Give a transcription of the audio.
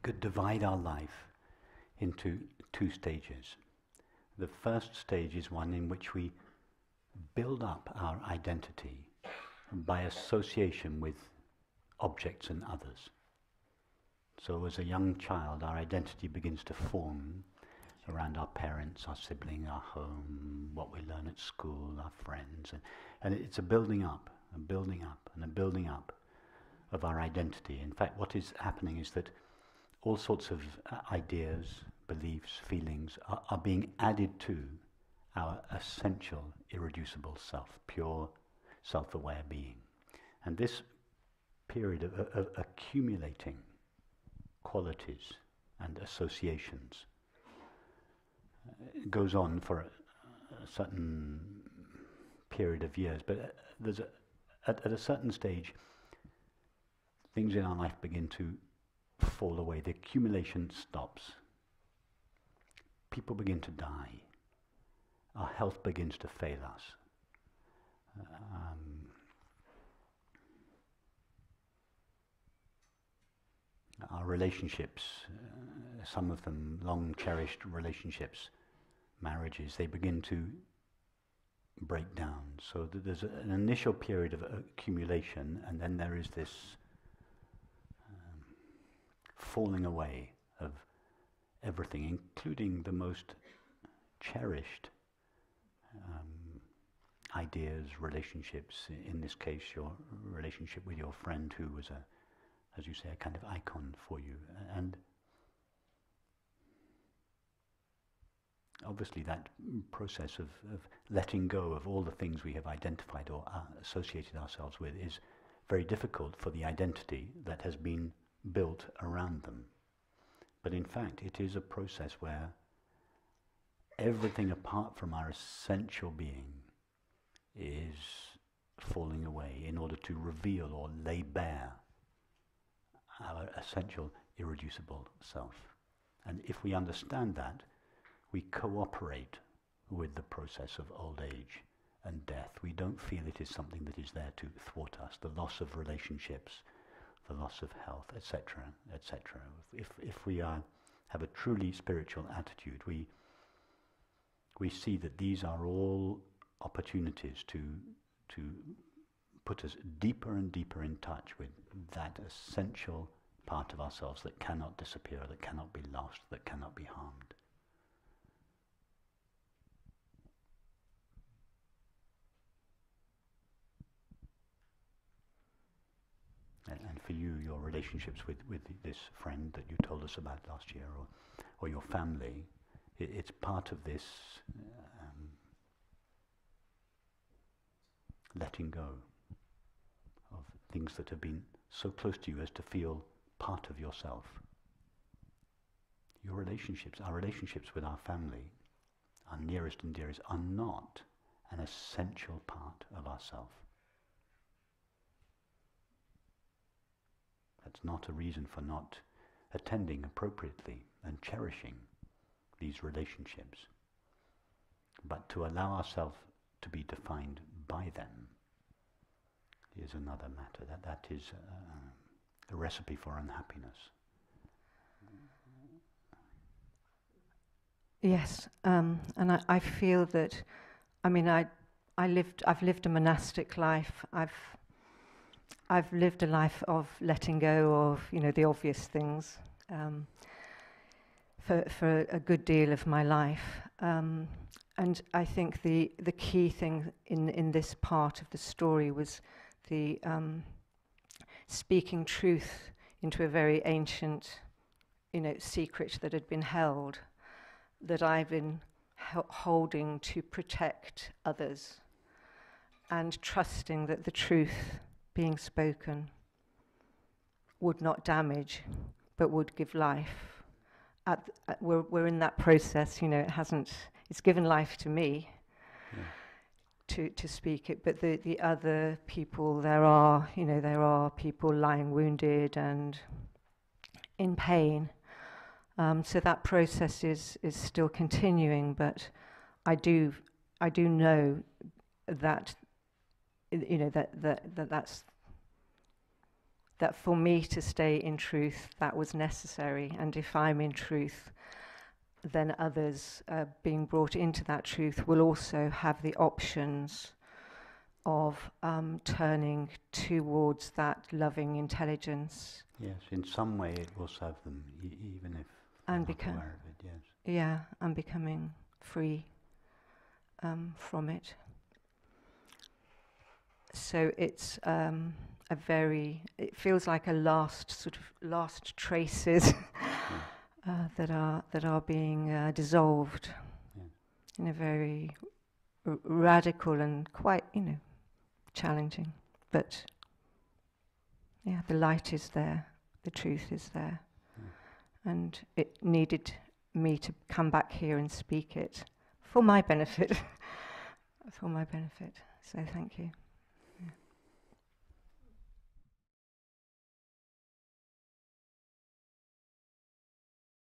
could divide our life into two stages. The first stage is one in which we build up our identity by association with objects and others. So as a young child, our identity begins to form around our parents, our sibling, our home, what we learn at school, our friends. And it's a building up, a building up, and a building up of our identity. In fact, what is happening is that all sorts of ideas, beliefs, feelings are being added to our essential, irreducible self, pure, self-aware being. And this period of accumulating qualities and associations goes on for a certain period of years, but at a certain stage, things in our life begin to fall away. The accumulation stops. People begin to die. Our health begins to fail us. Our relationships, some of them long cherished relationships, marriages, they begin to break down. So there's an initial period of accumulation, and then there is this falling away of everything, including the most cherished ideas, relationships. In this case, your relationship with your friend who was as you say, a kind of icon for you. And obviously that process of letting go of all the things we have identified or associated ourselves with is very difficult for the identity that has been built around them. But in fact, it is a process where everything apart from our essential being is falling away in order to reveal or lay bare our essential, irreducible self. And if we understand that, we cooperate with the process of old age and death. We don't feel it is something that is there to thwart us. The loss of relationships, the loss of health, etc., etc. If we have a truly spiritual attitude, we see that these are all opportunities to put us deeper and deeper in touch with that essential part of ourselves that cannot disappear, that cannot be lost, that cannot be harmed. And for you, your relationships with this friend that you told us about last year, or your family, it's part of this letting go of things that have been so close to you as to feel part of yourself. Your relationships, our relationships with our family, our nearest and dearest, are not an essential part of ourself. That's not a reason for not attending appropriately and cherishing these relationships. But to allow ourselves to be defined by them is another matter. That is a recipe for unhappiness. Yes, and I feel that, I mean, I've lived a monastic life. I've lived a life of letting go of, the obvious things for a good deal of my life. And I think the key thing in this part of the story was the speaking truth into a very ancient, secret that had been held, that I've been holding to protect others, and trusting that the truth being spoken would not damage, but would give life. We're in that process, it's given life to me. Yeah. To speak it, but the other people, there are people lying wounded and in pain. So that process is still continuing, but I do know that that's that for me to stay in truth, that was necessary. And if I'm in truth, then others being brought into that truth will also have the options of turning towards that loving intelligence. Yes, in some way it will serve them, even if and they're not aware of it, yes. Yeah, and becoming free from it. So it's it feels like a last traces that are being dissolved in a very radical and quite, challenging. But yeah, the light is there, the truth is there, and it needed me to come back here and speak it for my benefit, for my benefit. So thank you.